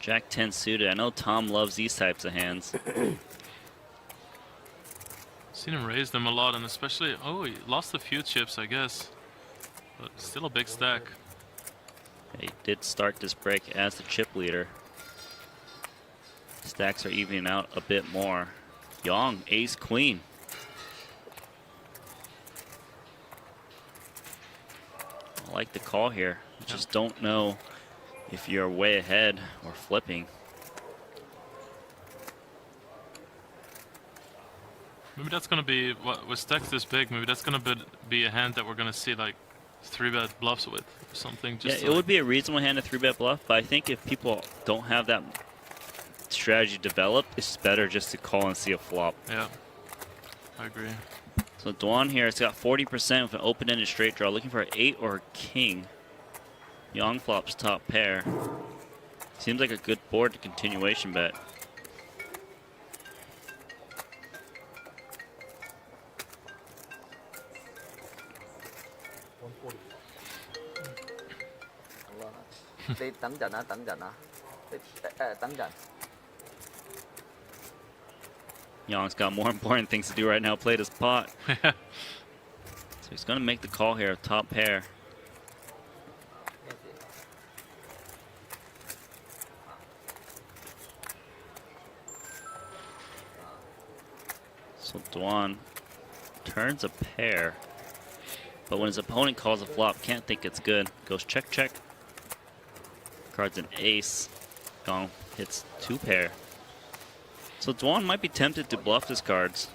Jack 10 suited. I know Tom loves these types of hands. Seen him raise them a lot, and especially, oh, he lost a few chips, I guess, but still a big stack. He did start this break as the chip leader. Stacks are evening out a bit more. Yang, ace, queen. I like the call here. I just don't know if you're way ahead or flipping. Maybe that's gonna be, with stacks this big, maybe that's gonna be a hand that we're gonna see like 3-bet bluffs with or something. Just yeah, it would be a reasonable hand to 3-bet bluff, but I think if people don't have that strategy developed, it's better just to call and see a flop. Yeah, I agree. So Dwan here, it's got 40% with an open-ended straight draw, looking for an 8 or a king. Yang flops top pair. Seems like a good board to continuation bet. Yang's got more important things to do right now, play this pot. So he's going to make the call here, top pair. So Dwan turns a pair, but when his opponent calls a flop, can't think it's good. Goes check, check. Card's an ace. Gong hits 2 pair. So Dwan might be tempted to bluff his cards.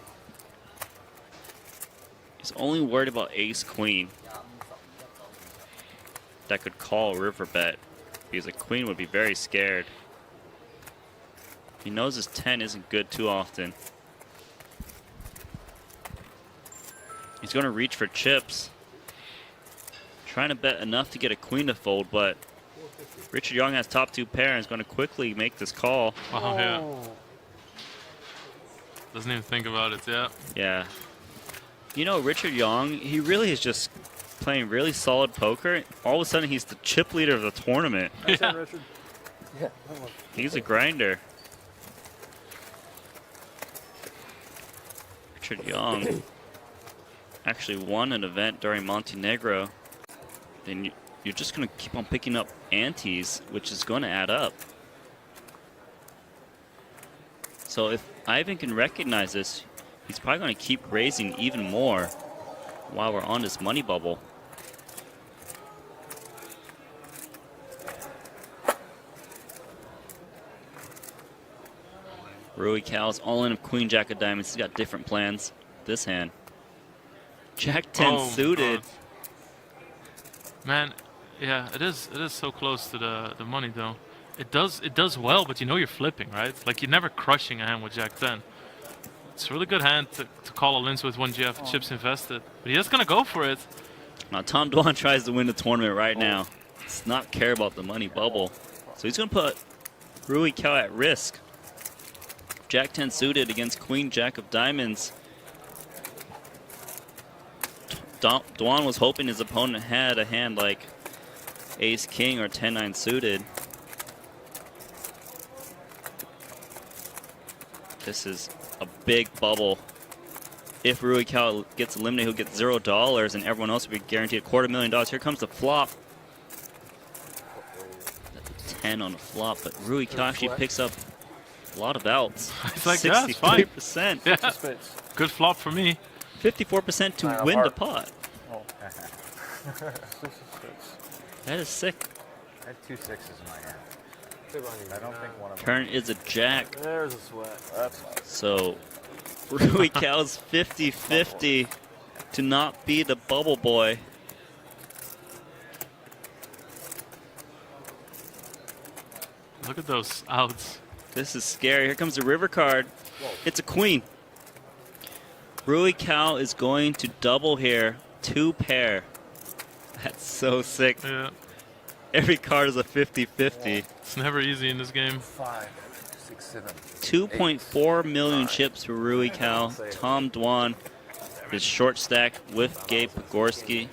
He's only worried about ace queen. That could call a river bet, because a queen would be very scared. He knows his 10 isn't good too often. He's going to reach for chips. Trying to bet enough to get a queen to fold, but Richard Yang has top 2 pair and is going to quickly make this call. Oh, yeah. Doesn't even think about it, yeah. Yeah. You know, Richard Yang, he really is just playing really solid poker. All of a sudden, he's the chip leader of the tournament. Yeah. Richard. Yeah. He's a grinder. Richard Yang actually won an event during Montenegro. Then you're just going to keep on picking up antes, which is going to add up. So if Ivan can recognize this, he's probably going to keep raising even more while we're on this money bubble. Rui Cal's all in of Queen Jack of Diamonds. He's got different plans. This hand. Jack 10 suited. God. Man, yeah, it is so close to the money though. It does well, but you know you're flipping, right? Like you're never crushing a hand with Jack 10. It's a really good hand to call a lens with when you have chips invested. But he is gonna go for it. Now Tom Dwan tries to win the tournament right now. Does not care about the money bubble. So he's gonna put Rui Cal at risk. Jack 10 suited against Queen Jack of Diamonds. Dwan was hoping his opponent had a hand like Ace King or 10-9 suited. This is a big bubble. If Rui Cal gets eliminated, he'll get $0 and everyone else will be guaranteed $250,000. Here comes the flop. 10 on the flop, but Rui Cal actually picks up a lot of outs. It's like, yeah, it's fine. 63%. Yeah. Good flop for me. 54% to win the pot. Oh. That is sick. I had 2 6s in my hand. I don't think one of them. Turn is a jack. There's a sweat. That's So Rui Cal's 50-50 to not be the bubble boy. Look at those outs. This is scary. Here comes the river card. It's a queen. Rui Cal is going to double here. 2 pair. That's so sick. Yeah. Every card is a 50-50. It's never easy in this game. 5, 6, 7. 2.4 million chips for Rui Cal. Tom Dwan is short stack with Gabe Pogorski.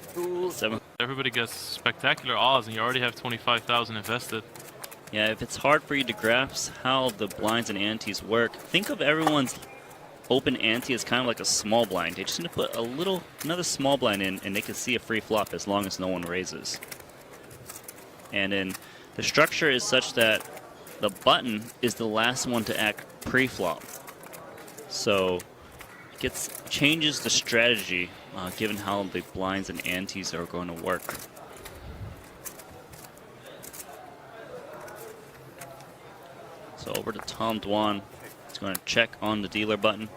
7. Everybody gets spectacular odds, and you already have 25,000 invested. Yeah, if it's hard for you to grasp how the blinds and antes work, think of everyone's open ante as kind of like a small blind. They just need to put another small blind in, and they can see a free flop as long as no one raises. And then the structure is such that the button is the last one to act pre-flop. So it changes the strategy given how the blinds and antes are going to work. So over to Tom Dwan. He's going to check on the dealer button.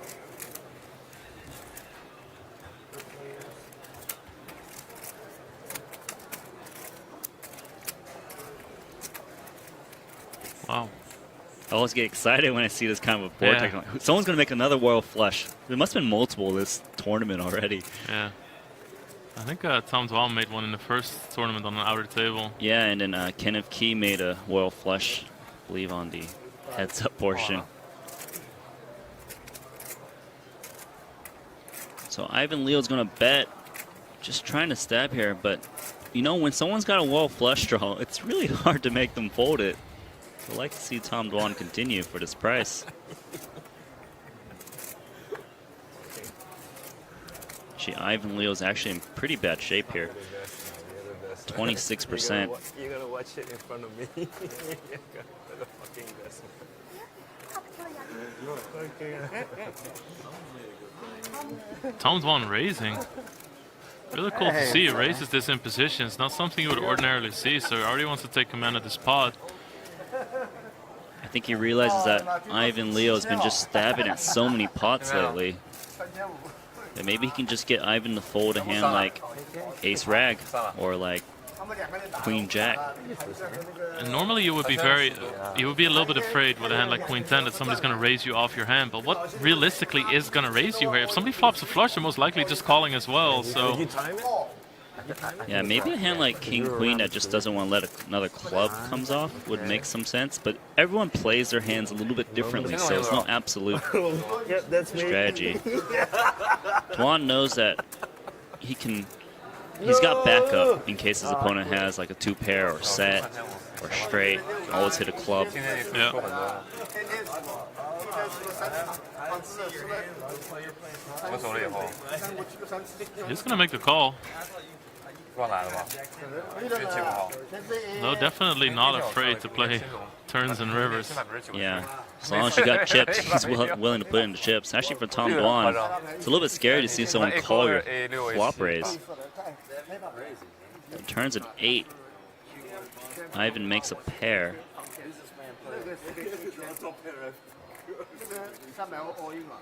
Wow. I always get excited when I see this kind of a board. Yeah. Someone's going to make another royal flush. There must have been multiple this tournament already. Yeah. I think Tom Dwan made one in the first tournament on the outer table. Yeah, and then Kenneth Key made a royal flush, I believe, on the heads-up portion. So Ivan Leo's going to bet, just trying to stab here, but you know, when someone's got a royal flush draw, it's really hard to make them fold it. I'd like to see Tom Dwan continue for this price. Actually, Ivan Leo's actually in pretty bad shape here. 26%. You're gonna watch it in front of me. You're the fucking best. Tom Dwan raising. Really cool to see. He raises this in position. It's not something you would ordinarily see, so he already wants to take command of this pot. I think he realizes that Ivan Leo's been just stabbing at so many pots lately that maybe he can just get Ivan to fold a hand like Ace Rag or like Queen Jack. And normally you would be a little bit afraid with a hand like Queen 10 that somebody's going to raise you off your hand. But what realistically is going to raise you here? If somebody flops a flush, they're most likely just calling as well. So yeah, maybe a hand like King Queen that just doesn't want to let another club comes off would make some sense. But everyone plays their hands a little bit differently, so it's no absolute strategy. Dwan knows that he's got backup in case his opponent has like a two pair or set or straight. Always hit a club. yeah. He's going to make the call. No, definitely not afraid to play turns and rivers. Yeah, as long as you got chips, he's willing to put in the chips. Actually, for Tom Dwan, it's a little bit scary to see someone call your flop raise. It turns an 8. Ivan makes a pair.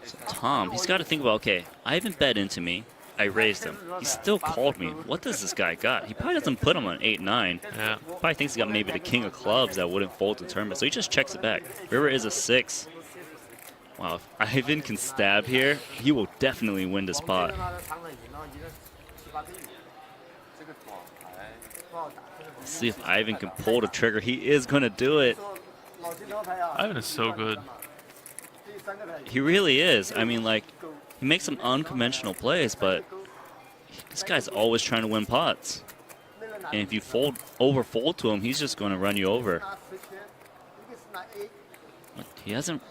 So Tom, he's got to think about, okay, Ivan bet into me. I raised him. He still called me. What does this guy got? He probably doesn't put him on 8-9. Yeah. Probably thinks he got maybe the king of clubs that wouldn't fold the tournament. So he just checks it back. River is a 6. Wow, if Ivan can stab here, he will definitely win this pot. Let's see if Ivan can pull the trigger. He is going to do it. Ivan is so good. He really is. I mean, like, he makes some unconventional plays, but this guy's always trying to win pots. And if you overfold to him, he's just going to run you over. He hasn't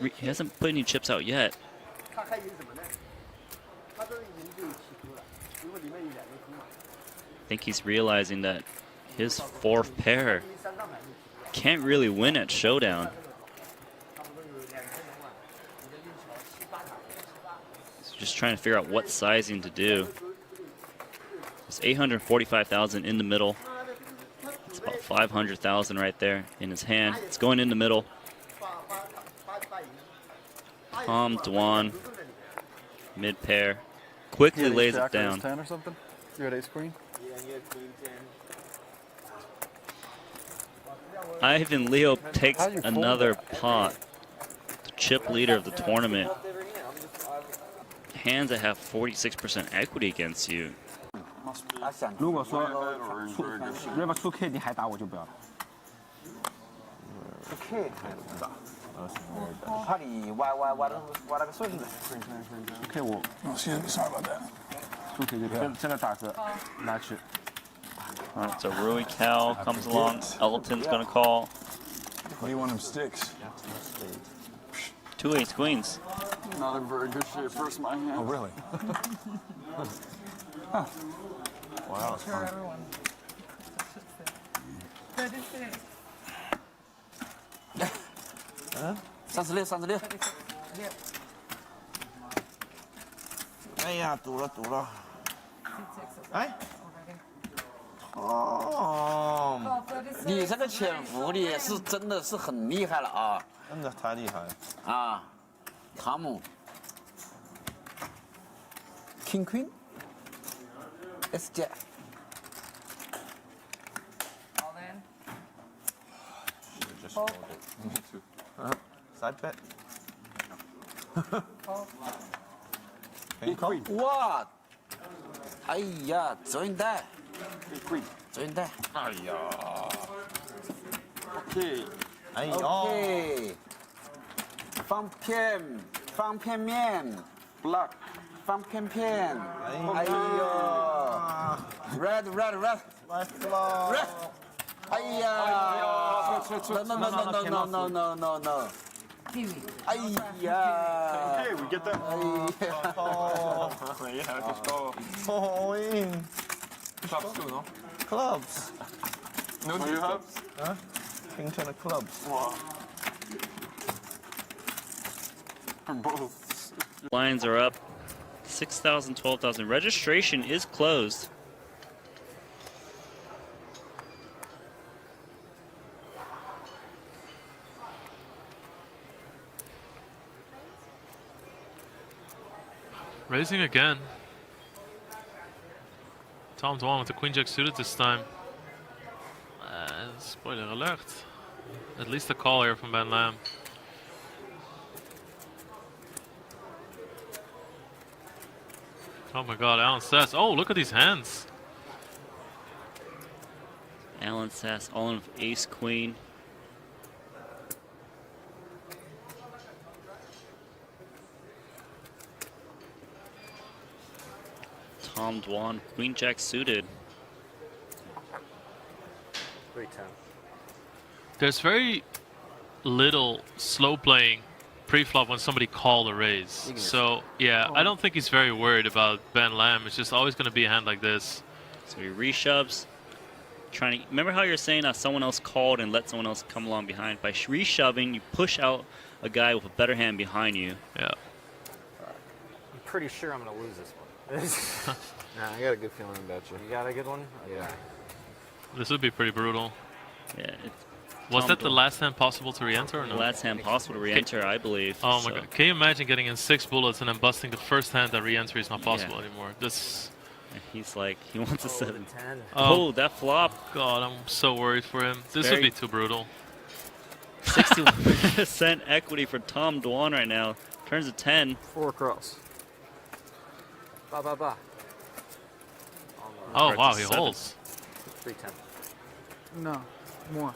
put any chips out yet. I think he's realizing that his 4th pair can't really win at showdown. Just trying to figure out what sizing to do. It's 845,000 in the middle. It's about 500,000 right there in his hand. It's going in the middle. Tom Dwan, mid pair, quickly lays it down. 10 or something? You had ace queen? Ivan Leo takes another pot. The chip leader of the tournament. Hands that have 46% equity against you. 如果说river 出 K 你还打我就不要了。出 K 还不打，怕你挖那个顺子。出 K 我。Oh, sorry about that. 出 K 就真的大哥拿去。 All right, so Rui Cal comes along. Elton's gonna call. What do you want him sticks? 2 ace queens. Not in very good shape versus my hand. Oh, really? Huh. Wow, that's fun. 36 36。哎呀，堵了堵了。哎。哦，你这个潜伏的是真的是很厉害了啊！真的太厉害了。啊，汤姆。King Queen。S Jack。 All in. Just fold it. Me too. Side bet. King Queen. 哇！哎呀，责任带， Queen. 责任带。哎呀。 Okay. 哎呦。 OK。方片面 Black. 方片片。哎呦 ！Red red red My flop. red。哎呀 ！No。 Kiwi. 哎呀！ Okay, we get that. 哎呀！ Oh, Yeah, let's go. all in. Clubs too, no? Clubs. No clubs? Huh? King 10 of clubs. Wow. Both. Lines are up. 6,000, 12,000. Registration is closed. Raising again. Tom Dwan with the Queen Jack suited this time. Spoiler alert. At least a call here from Ben Lamb. Oh my god, Alan says, oh, look at these hands. Alan Sass all in ace queen. Tom Dwan, Queen Jack suited. 310. There's very little slow playing pre-flop when somebody called a raise. So yeah, I don't think he's very worried about Ben Lamb. It's just always going to be a hand like this. So he reshoves. Trying to remember how you're saying that someone else called and let someone else come along behind. By reshoving, you push out a guy with a better hand behind you. Yeah. I'm pretty sure I'm going to lose this one. Nah, I got a good feeling about you. You got a good one? Yeah. This would be pretty brutal. Yeah. Was Tom that the Dwan. last hand possible to re-enter or no? Last hand possible to re-enter, I believe. Oh my so. god. Can you imagine getting in 6 bullets and then busting the first hand that re-entry is not possible Yeah. anymore? This... He's like, he wants a Oh, 7. 10. Oh, that flop. God, I'm so worried for him. This would very- be too brutal. 61% equity for Tom Dwan right now. Turns a 10. 4 across. Ba ba ba. Oh Cards wow, a he 7. holds. 310. No, more.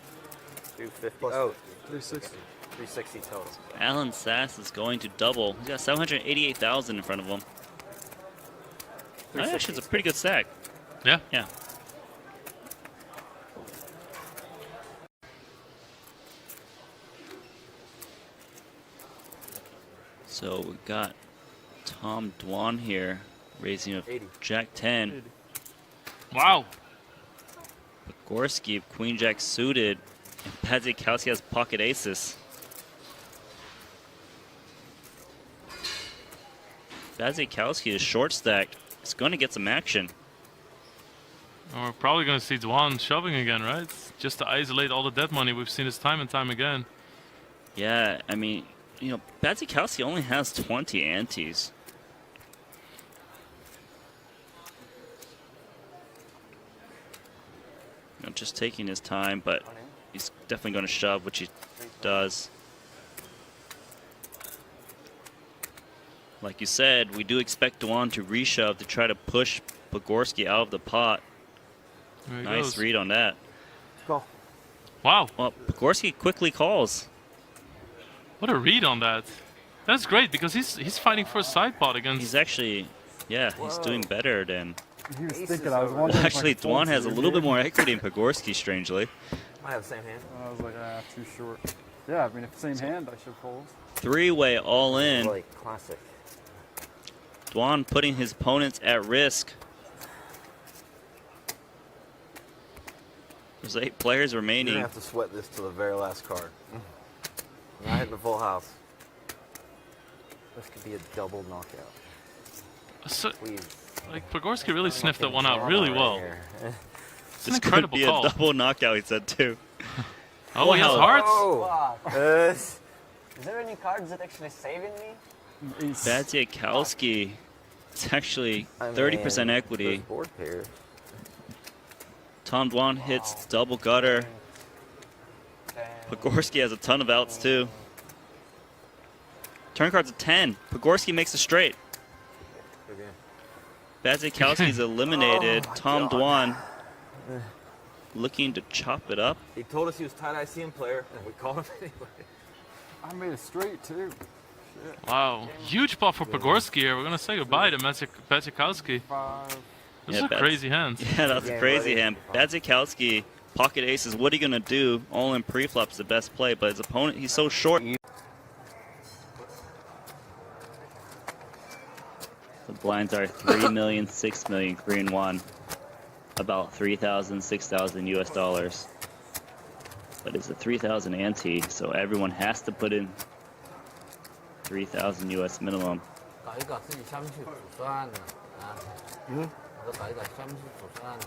250. Oh, 360. 360 total. Alan Sass is going to double. He's got 788,000 in front of him. That actually is a pretty good stack. Yeah. Yeah. So we got Tom Dwan here raising a 80. Jack 10. Wow. Gorski, Queen Jack suited, and Padzikowski has pocket aces. Padzikowski is short stacked. He's going to get some action. We're probably going to see Dwan shoving again, right? Just to isolate all the dead money. We've seen this time and time again. Yeah, I mean, you know, Padzikowski only has 20 antes. You know, just taking his time, but he's definitely going to shove, which he does. Like you said, we do expect Dwan to reshove to try to push Pogorski out of the pot. There he Nice goes. read on that. Go. Wow. Well, Pogorski quickly calls. What a read on that. That's great because he's fighting for a side pot against... He's actually, yeah, he's doing better than... He was Aces thinking, I was over. wondering. Actually, Dwan has a little bit more equity in Pogorski, strangely. Might have the same hand. I was like, too short. Yeah, I mean, if same hand, I should fold. Three-way all in. Like classic. Dwan putting his opponents at risk. There's 8 players You're remaining. gonna have to sweat this to the very last card. Not hitting the full house. This could be a double knockout. So, Please. like, Pogorski really sniffed that one out really well. It's an This could incredible be call. a double knockout, he said too. Oh, he has Wow. hearts? Oh! Is there any cards that actually saving me? Ace. Badziakowski. It's actually I mean, 30% equity. there's board pairs. Tom Dwan hits double gutter. Pogorski has a ton of outs too. Turn card's a 10. Pogorski makes a straight. Good game. Badziakowski's eliminated. Oh my Tom God. Dwan looking to chop it up. He told us he was tight ICM player, and we called him anyway. I made a straight, too. Wow. Huge pot for Pogorski here. We're going to say goodbye to Badziakowski. 5. This Yeah, is a crazy hand. Yeah, that's a Yeah, crazy buddy. hand. Badziakowski, pocket aces. What are you gonna do? All in pre-flop's the best play, but his opponent, he's so short. The blinds are 3 million, 6 million Korean won, about 3,000, 6,000 US dollars. But it's a 3,000 ante, so everyone has to put in 3,000 US minimum. 搞一搞自己下面去煮算了啊。我都搞一搞下面去煮算了。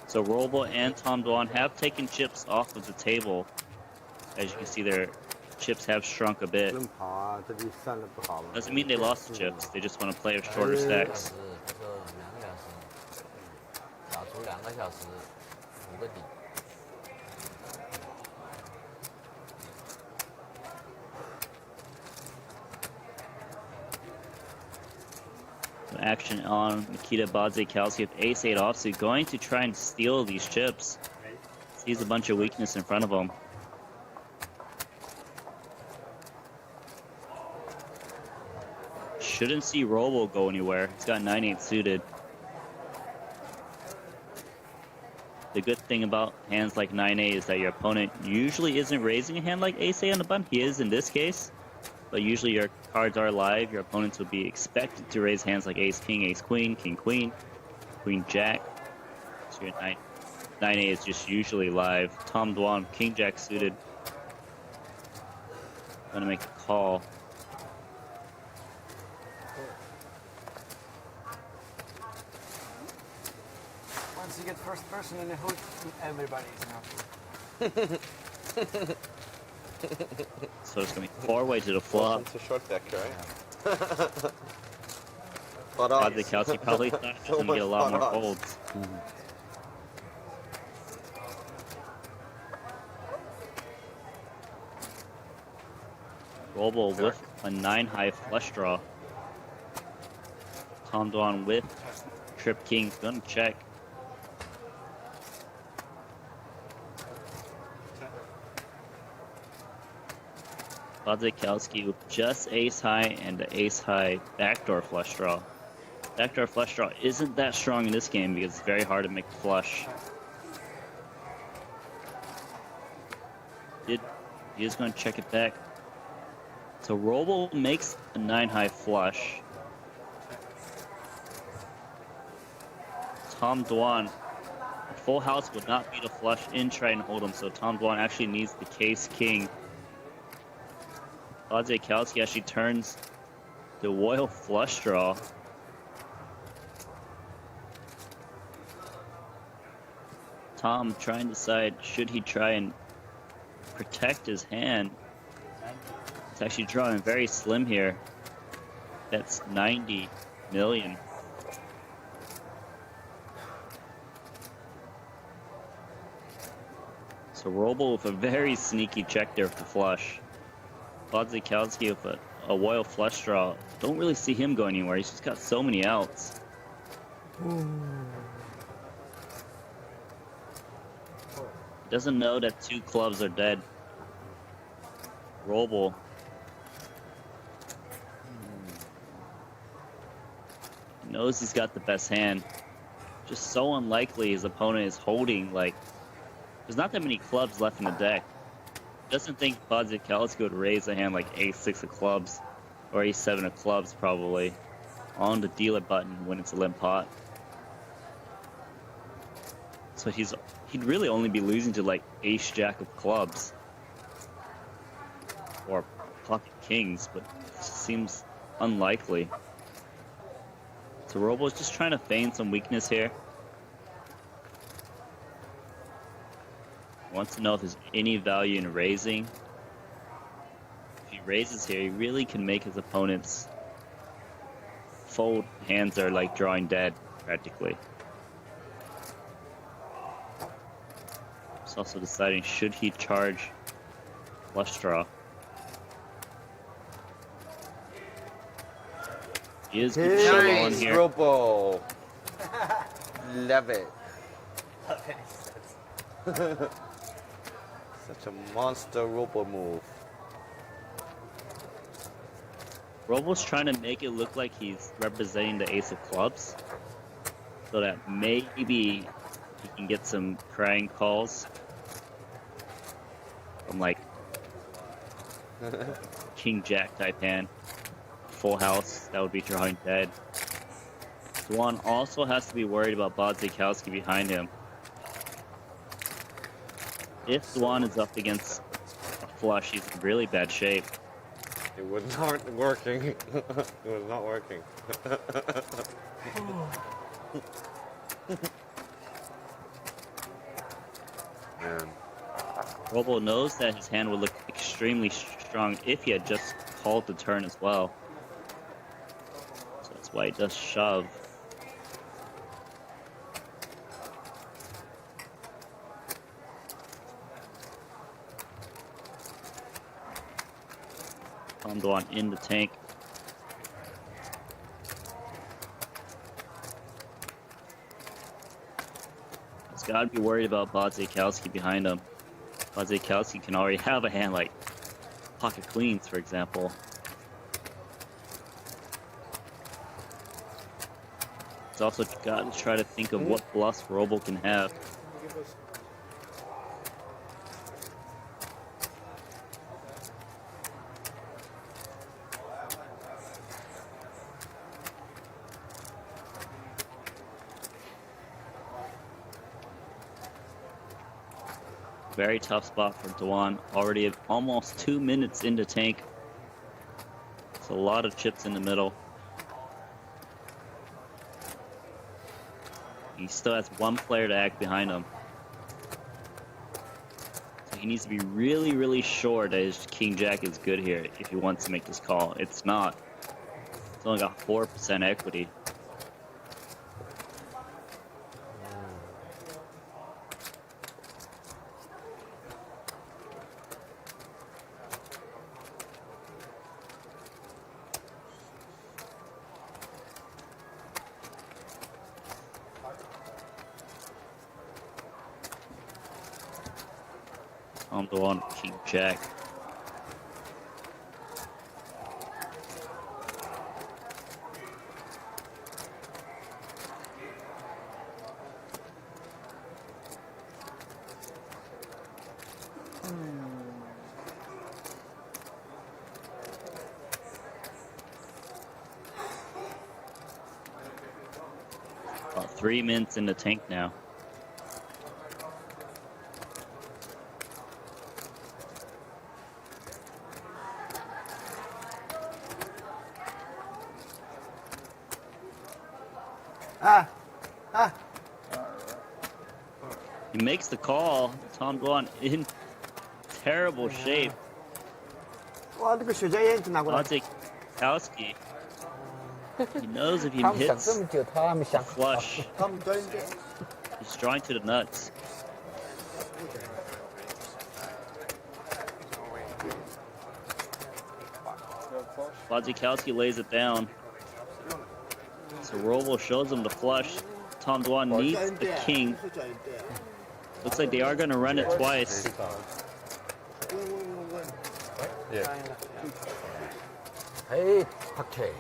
So Robo and Tom Dwan have taken chips off of the table. As you can see, their chips have shrunk a bit. 真跑啊，这就算的不好了。 Doesn't mean they lost the chips. They just want to play with shorter stacks. 他说2个小时，打出2个小时5个底。 Action on Nikita Badziakowski with ace-8 offsuit, going to try and steal these chips. Sees a bunch of weakness in front of him. Shouldn't see Robo go anywhere. He's got 9-8 suited. The good thing about hands like 9-8 is that your opponent usually isn't raising a hand like ace-8 on the button. He is in this case. But usually your cards are live. Your opponents would be expected to raise hands like ace-king, ace-queen, king-queen, queen-jack. So your 9-8 is just usually live. Tom Dwan, king-jack suited. Gonna make a call. Once you get first person in the hood, everybody's happy. So it's gonna be 4-way to the flop. It's a short deck, right? Badziakowski probably thought he was gonna get a lot more folds. Robo with a 9-high flush draw. Tom Dwan with trip king, gonna check. Badziakowski with just ace-high and the ace-high backdoor flush draw. Backdoor flush draw isn't that strong in this game because it's very hard to make the flush. He is going to check it back. So Robo makes a 9-high flush. Tom Dwan, full house would not beat a flush in Triton Hold'em, so Tom Dwan actually needs the case king. Badziakowski actually turns the royal flush draw. Tom trying to decide, should he try and protect his hand? It's actually drawing very slim here. That's 90 million. So Robo with a very sneaky check there with the flush. Badziakowski with a royal flush draw. Don't really see him going anywhere. He's just got so many outs. Doesn't know that 2 clubs are dead. Robo. Knows he's got the best hand. Just so unlikely his opponent is holding like There's not that many clubs left in the deck. Doesn't think Bodzikowski would raise a hand like ace-6 of clubs or ace-7 of clubs probably on the dealer button when it's a limp pot. So he'd really only be losing to like ace-jack of clubs or pocket kings, but it seems unlikely. So Robo's just trying to feign some weakness here. Wants to know if there's any value in raising. If he raises here, he really can make his opponents fold hands that are like drawing dead, practically. He's also deciding, should he charge flush draw? He is good shove on Nice, here. Robo. Love it. Such a monster Robo move. Robo's trying to make it look like he's representing the ace of clubs, so that maybe he can get some crying calls from like King Jack type hand, full house that would be drawing dead. Dwan also has to be worried about Bodzikowski behind him. If Dwan is up against a flush, he's in really bad shape. It was not working. It was not working. Man. Robo knows that his hand would look extremely strong if he had just called the turn as well. So that's why he does shove. Tom Dwan in the tank. He's got to be worried about Bodzikowski behind him. Bodzikowski can already have a hand like pocket queens, for example. He's also got to try to think of what bluffs Robo can have. Very tough spot for Dwan. Already almost 2 minutes into tank. It's a lot of chips in the middle. He still has one player to act behind him. So he needs to be really, really sure that his King Jack is good here if he wants to make this call. It's not. It's only got 4% equity. Tom Dwan, King Jack. About 3 minutes in the tank now. He makes the call. Tom Dwan in terrible shape. 哇，这个雪茄烟挺拿过来。 Bodzikowski. He knows if he 他们想 hits 这么久，他们 a 想 flush, 他们专业。 he's drawing to the nuts. Bodzikowski lays it down. So Robo shows him the flush. Tom Dwan needs the king. Looks like they are going to run it twice. Yeah. Hey, okay.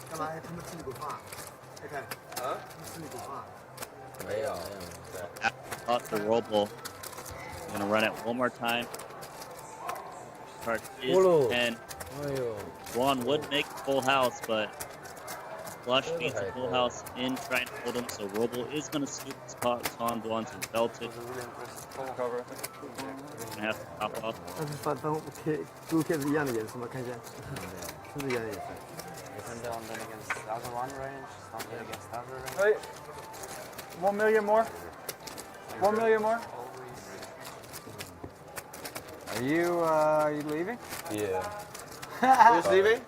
干嘛？他们吃你不怕？看看，啊？他们吃你不怕？没有， Off the roll. Gonna run it one more time. Card is Olo. 10. 哎呦， Dwan would make a full house, but flush means a full house in Triton Hold'em, so Robo is gonna scoop the spot. Tom Dwan to belt it. Cover. Gonna have to top off. 但是反正Blue Cave 是一样的颜色吗？看一下，是不是一样的颜色？ Isn't London against other one range? Something against other range? Wait. 1 million more. 1 million more. Are you leaving? Yeah. Who's leaving?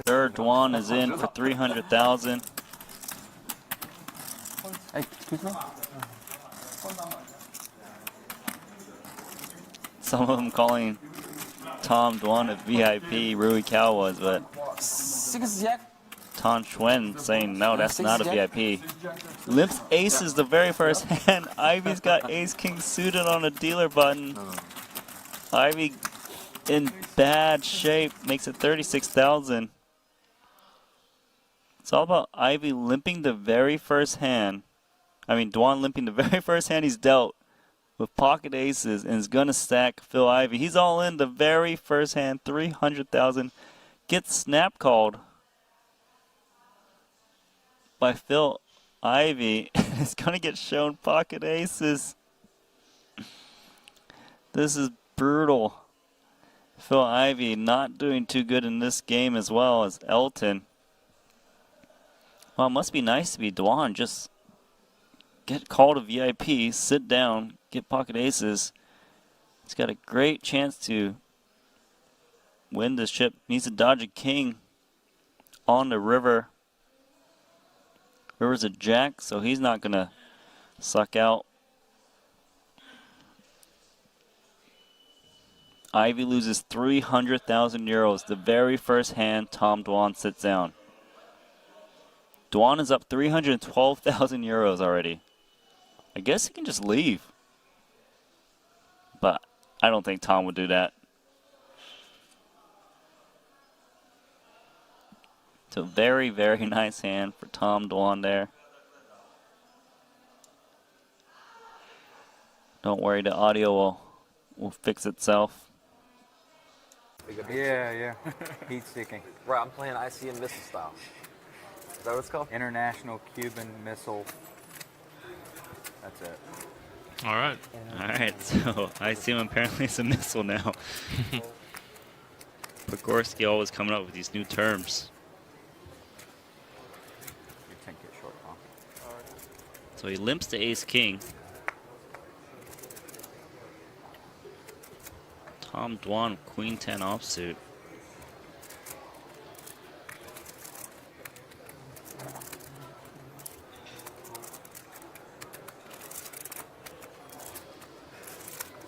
Third Dwan is in for 300,000. Hey, excuse me. Some of them calling Tom Dwan a VIP, Rui Cal was, but 6 Jack. Tom Schwen saying no, that's not a VIP. Limps aces the very first hand. Ivy's got ace king suited on a dealer button. Ivy in bad shape, makes it 36,000. It's all about Ivy limping the very first hand. I mean, Dwan limping the very first hand he's dealt with pocket aces and is gonna stack Phil Ivy. He's all in the very first hand, 300,000. Gets snap called by Phil Ivy. It's gonna get shown pocket aces. This is brutal. Phil Ivy not doing too good in this game as well as Elton. Well, it must be nice to be Dwan. Just get called a VIP, sit down, get pocket aces. He's got a great chance to win this chip. Needs to dodge a king on the river. River's a jack, so he's not going to suck out. Ivy loses 300,000 euros. The very first hand Tom Dwan sits down. Dwan is up 312,000 euros already. I guess he can just leave. But I don't think Tom would do that. It's a very, very nice hand for Tom Dwan there. Don't worry, the audio will fix itself. Yeah. Heat seeking. Right, I'm playing ICM missile style. Is that what it's called? International Cuban Missile. That's it. All right. Alright, so I see him apparently it's a missile now. Pogorski always coming up with these new terms. Your 10 get short, huh? So he limps to ace king. Tom Dwan, queen 10 offsuit.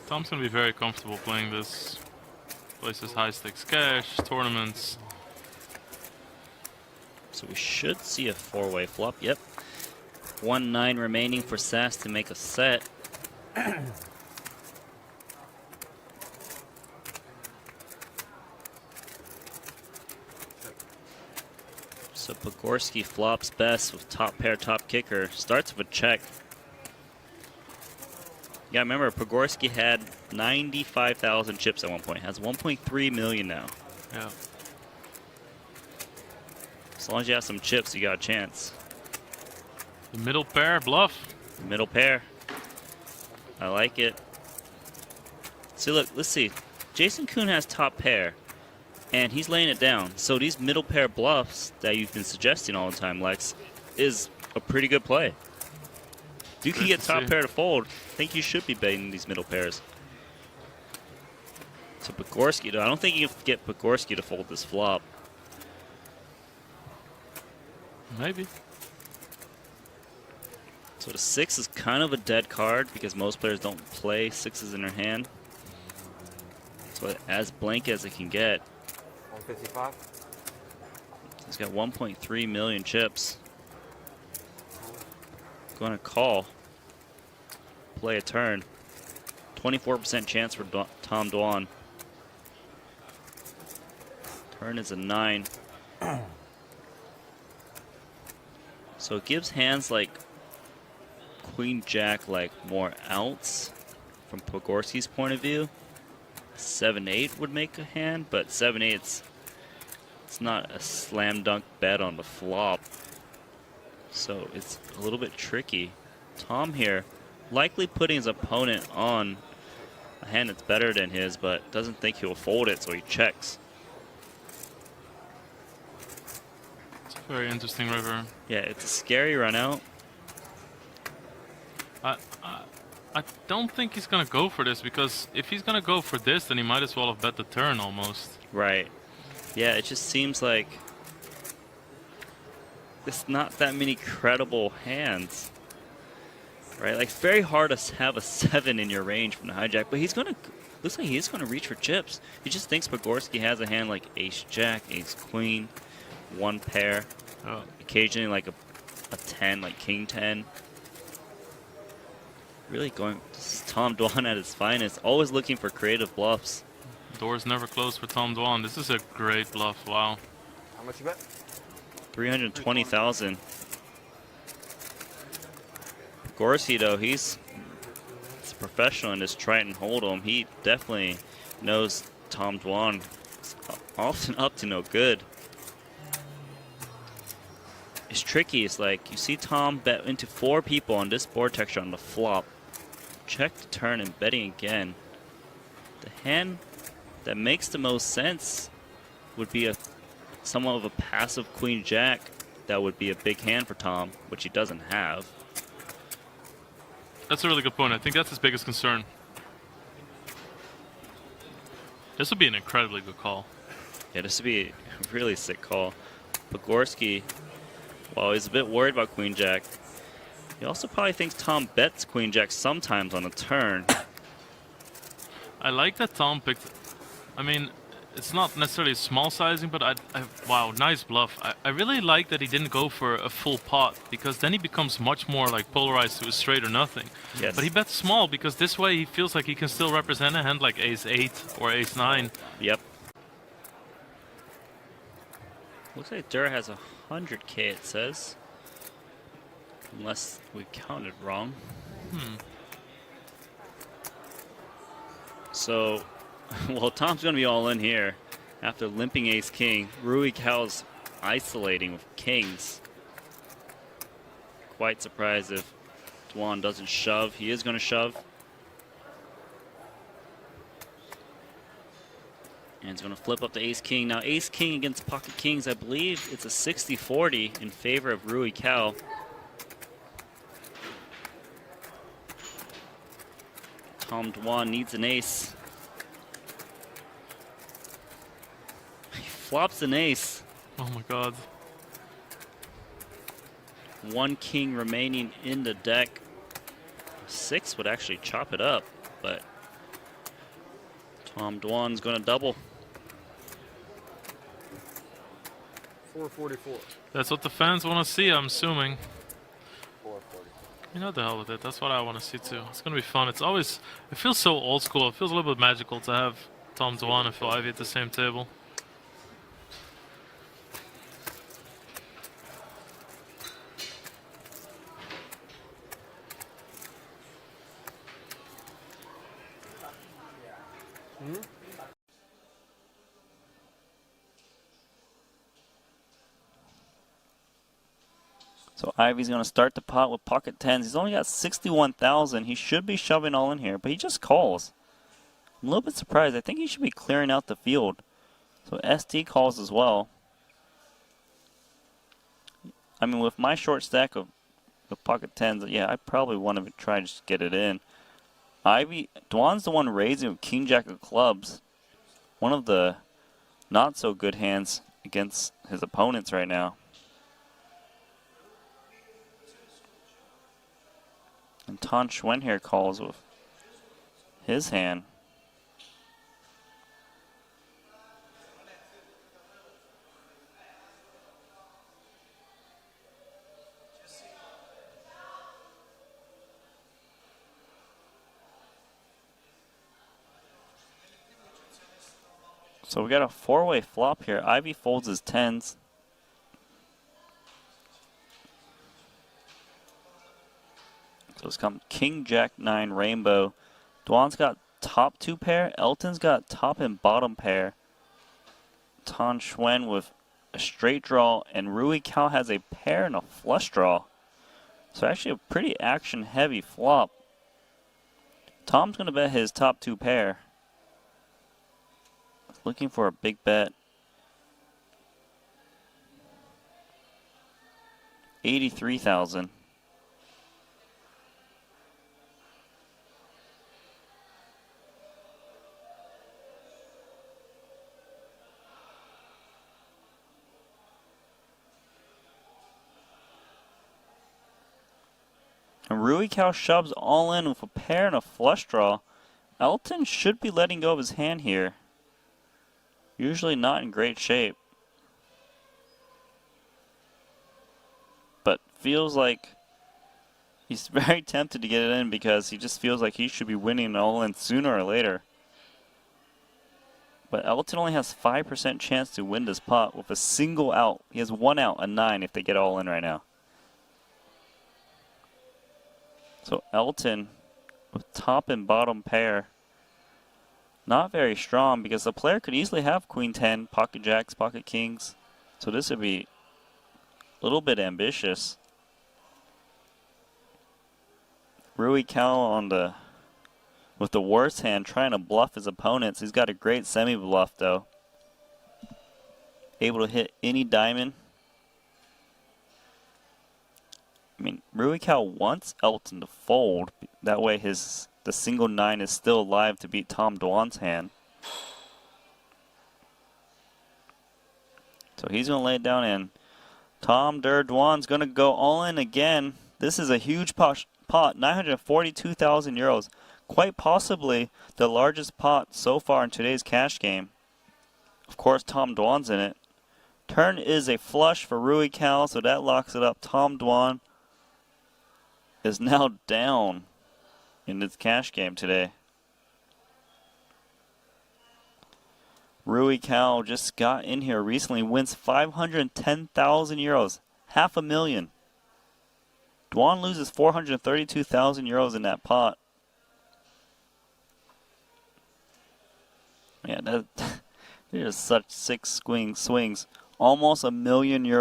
Tom's gonna be very comfortable playing this. Places high stakes cash, tournaments. So we should see a four-way flop. Yep. 1-9 remaining for Sass to make a set. So Pogorski flops best with top pair, top kicker. Starts with a check. Yeah, remember Pogorski had 95,000 chips at one point. Has 1.3 million now. Yeah. As long as you have some chips, you got a chance. The middle pair bluff. Middle pair. I like it. See, look, let's see. Jason Kuhn has top pair, and he's laying it down. So these middle pair bluffs that you've been suggesting all the time, Lex, is a pretty good play. If you can get top pair to fold, I think you should be betting these middle pairs. So Pogorski, though, I don't think you can get Pogorski to fold this flop. Maybe. So the 6 is kind of a dead card because most players don't play 6s in their hand. So as blank as it can get. 155. He's got 1.3 million chips. Going to call. Play a turn. 24% chance for Tom Dwan. Turn is a 9. So it gives hands like Queen Jack like more outs from Pogorski's point of view. 7-8 would make a hand, but 7-8 it's not a slam dunk bet on the flop. So it's a little bit tricky. Tom here likely putting his opponent on a hand that's better than his, but doesn't think he'll fold it, so he checks. It's a very interesting river. Yeah, it's a scary run out. I don't think he's gonna go for this, because if he's gonna go for this, then he might as well have bet the turn almost. Right. Yeah, it just seems like there's not that many credible hands. Right? Like, it's very hard to have a 7 in your range from the hijack, but he's gonna, looks like he's gonna reach for chips. He just thinks Pogorski has a hand like ace-jack, ace-queen, one pair, occasionally like a 10, like king-10. Really going, this is Tom Dwan at his finest, always looking for creative bluffs. Doors never closed for Tom Dwan. This is a great bluff. Wow. How much you bet? 320,000. Gorski, though, he's a professional in this Triton Hold'em. He definitely knows Tom Dwan is often up to no good. It's tricky. It's like you see Tom bet into 4 people on this board texture on the flop. Check the turn and betting again. The hand that makes the most sense would be somewhat of a passive Queen Jack. That would be a big hand for Tom, which he doesn't have. That's a really good point. I think that's his biggest concern. This would be an incredibly good call. Yeah, this would be a really sick call. Pogorski, while he's a bit worried about Queen Jack, he also probably thinks Tom bets Queen Jack sometimes on a turn. I like that Tom picked. I mean, it's not necessarily small sizing, but wow, nice bluff. I really like that he didn't go for a full pot, because then he becomes much more like polarized to a straight or nothing. Yes. But he bets small because this way he feels like he can still represent a hand like ace-8 or ace-9. Yep. Looks like Dur has 100K, it says. Unless we counted wrong. So, well, Tom's going to be all in here after limping ace-king. Rui Cal's isolating with kings. Quite surprised if Dwan doesn't shove. He is going to shove. And he's going to flip up the ace-king. Now, ace-king against pocket kings, I believe it's a 60-40 in favor of Rui Cal. Tom Dwan needs an ace. He flops an ace. Oh my god. 1 king remaining in the deck. 6 would actually chop it up, but Tom Dwan's going to double. 444. That's what the fans want to see, I'm assuming. 440. You know, the hell with it. That's what I want to see too. It's gonna be fun. It's always, it feels so old school. It feels a little bit magical to have Tom Dwan and Phil Ivey at the same table. So Ivy's going to start the pot with pocket 10s. He's only got 61,000. He should be shoving all in here, but he just calls. I'm a little bit surprised. I think he should be clearing out the field. So SD calls as well. I mean, with my short stack of pocket 10s, yeah, I probably want to try to just get it in. Dwan's the one raising with King Jack of clubs. One of the not so good hands against his opponents right now. And Tom Dwan here calls with his hand. So we got a 4-way flop here. Ivy folds his 10s. So it's come King Jack 9 Rainbow. Dwan's got top 2 pair. Elton's got top and bottom pair. Tan Xuan with a straight draw, and Rui Cao has a pair and a flush draw. So actually a pretty action heavy flop. Tom's gonna bet his top 2 pair. Looking for a big bet. 83,000. And Rui Cao shoves all in with a pair and a flush draw. Elton should be letting go of his hand here. Usually not in great shape. But feels like he's very tempted to get it in because he just feels like he should be winning all in sooner or later. But Elton only has 5% chance to win this pot with a single out. He has 1 out, a 9 if they get all in right now. So Elton with top and bottom pair. Not very strong because the player could easily have Queen 10, pocket jacks, pocket kings. So this would be a little bit ambitious. Rui Cao on the with the worst hand trying to bluff his opponents. He's got a great semi-bluff though. Able to hit any diamond. I mean, Rui Cao wants Elton to fold. That way the single 9 is still alive to beat Tom Dwan's hand. So he's going to lay it down in. Tom Dwan's going to go all in again. This is a huge pot, 942,000 euros. Quite possibly the largest pot so far in today's cash game. Of course, Tom Dwan's in it. Turn is a flush for Rui Cao, so that locks it up. Tom Dwan is now down in this cash game today. Rui Cao just got in here recently, wins 510,000 euros, $500,000. Dwan loses 432,000 euros in that pot. Yeah, that there's such sick swings. Almost €1 million in